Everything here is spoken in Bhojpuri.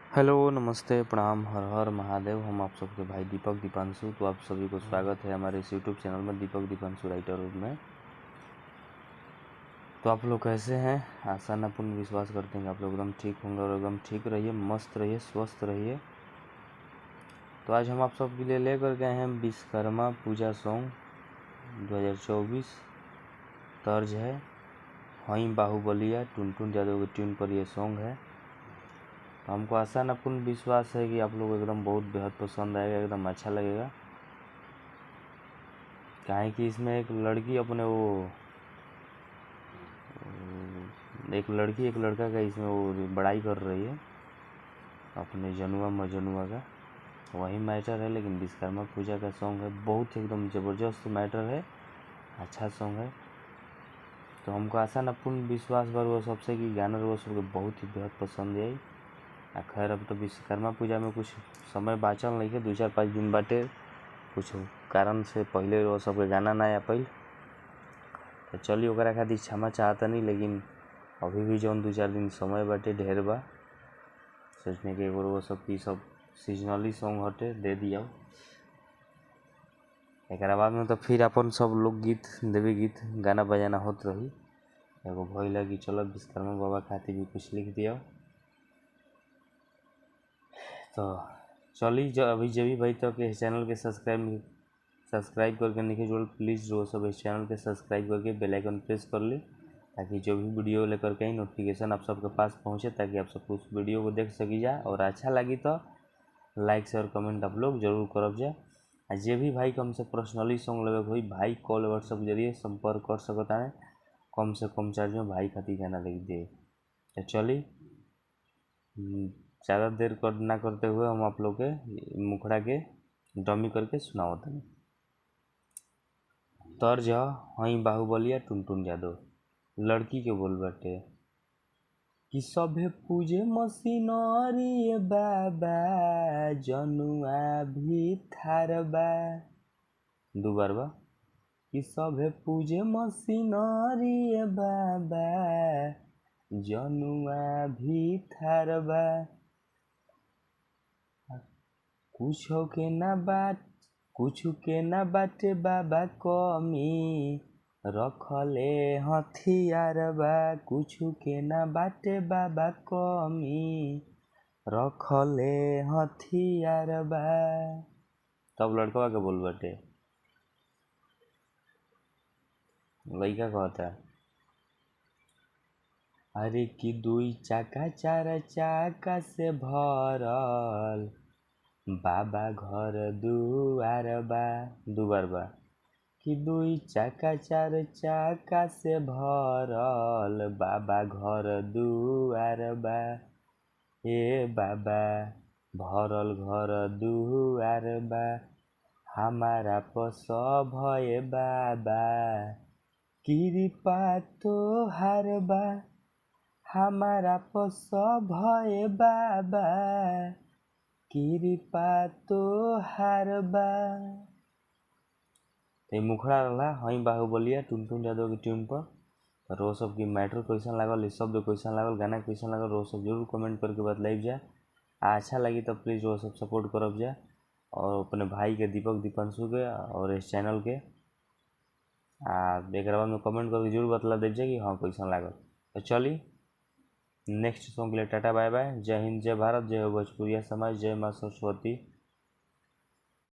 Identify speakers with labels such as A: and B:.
A: हेलो, नमस्ते, प्रणाम, हर हर महादेव। हम आप सबके भाई दीपक दीपांशु। तो आप सभी को स्वागत है हमारे इस यूट्यूब चैनल में दीपक दीपांशु राइटर में। तो आप लोग कैसे हैं? आशा न पूर्ण विश्वास करते हैं कि आप लोग एकदम ठीक होंगे और एकदम ठीक रहिए, मस्त रहिए, स्वस्थ रहिए। तो आज हम आप सबके लिए लेकर गए हैं विश्वकर्मा पूजा सॉन्ग 2024। तर्ज है हई बाहुबलिया, टुनटुन यादव के ट्यून पर यह सॉन्ग है। तो हमको आशा न पूर्ण विश्वास है कि आप लोग एकदम बहुत बेहद पसंद आएगा, एकदम अच्छा लगेगा। काहे कि इसमें एक लड़की अपने एक लड़की एक लड़का का इसमें वो बड़ाई कर रही है अपने जनुआ मजनुआ का, वही मैटर है। लेकिन विश्वकर्मा पूजा का सॉन्ग है, बहुत एकदम ज़बरदस्त मैटर है, अच्छा सॉन्ग है। तो हमको आशा न पूर्ण विश्वास बार वो सबसे कि गाना वो सबको बहुत ही बेहद पसंद आई। खैर अब तो विश्वकर्मा पूजा में कुछ समय बाँचल नहीं है, 2-4-5 दिन बाटे, कुछ कारण से पहले वो सबके गाना ना आ पाइल। तो चलिए ओकरा खातिर क्षमा चाहतनी, लेकिन अभी भी जौन 2-4 दिन समय बाटे ढेर बा, सोचने के एगो वो सब की सब सीजनली सॉन्ग हटे दे दिया। एक बाद में तो फिर अपन सब लोकगीत, देवी गीत, गाना बजाना होत रही। एगो भइला कि चलो विश्वकर्मा बाबा खातिर भी कुछ लिख दिया। तो चली अभी जब भी भाई तो के चैनल के सब्सक्राइब करके नहीं जोड़, प्लीज़ जो सब इस चैनल के सब्सक्राइब करके बेल आइकन प्रेस कर ले, ताकि जो भी वीडियो लेकर के ही नोटिफिकेशन आप सबके पास पहुंचे, ताकि आप सब उस वीडियो को देख सकी जा। और अच्छा लगी तो लाइक शेयर कमेंट आप लोग जरूर करब जा। जे भी भाई कम से पर्सनली सॉन्ग लेवे कोई भाई कॉल व्हाट्सएप के जरिए संपर्क कर सकता है, कम से कम चार्ज में भाई खातिर गाना लिख दे। तो चली ज़्यादा देर ना करते हुए हम आप लोग के मुखड़ा के डमी करके सुनावत हैं। तर्ज हई बाहुबलिया, टुनटुन यादव। लड़की के बोल बाटे कि सभे पूजे मशीनरी बाबा, जनुआ भी थारबा। दो बार बा कि सभे पूजे मशीनरी बाबा, जनुआ भी थारबा। कुछो के ना बाटे बाबा कमी, रखले हथियार बा। कुछु के ना बाटे बाबा कमी, रखले हथियार बा। तब लड़कवा के बोल बाटे, लइका कहता अरे कि 2 चाका 4 चाका से भरल बाबा घर दुआर बा। दो बार बा कि 2 चाका 4 चाका से भरल बाबा घर दुआर बा। ए बाबा भरल घर दुआर बा, हमारा पस भए बाबा, कृपा तोहार बा। हमारा पस भए बाबा, कृपा तोहार बा। तो मुखड़ा रहा हई बाहुबलिया, टुनटुन यादव के ट्यून पर। रो सब की मैटर कैसन लागल, शब्द कैसन लागल, गाना कैसन लागल, रो सब जरूर कमेंट करके बतलाइब जा। अच्छा लगी तो प्लीज़ वो सब सपोर्ट करब जा, और अपने भाई के दीपक दीपांशु के और इस चैनल के एक बाद में कमेंट करके जरूर बतला देव जा कि हाँ कैसन लागल। तो चली नेक्स्ट सॉन्ग के लिए टाटा बाय बाय। जय हिंद, जय भारत, जय हो भोजपुरिया समाज, जय माँ सरस्वती।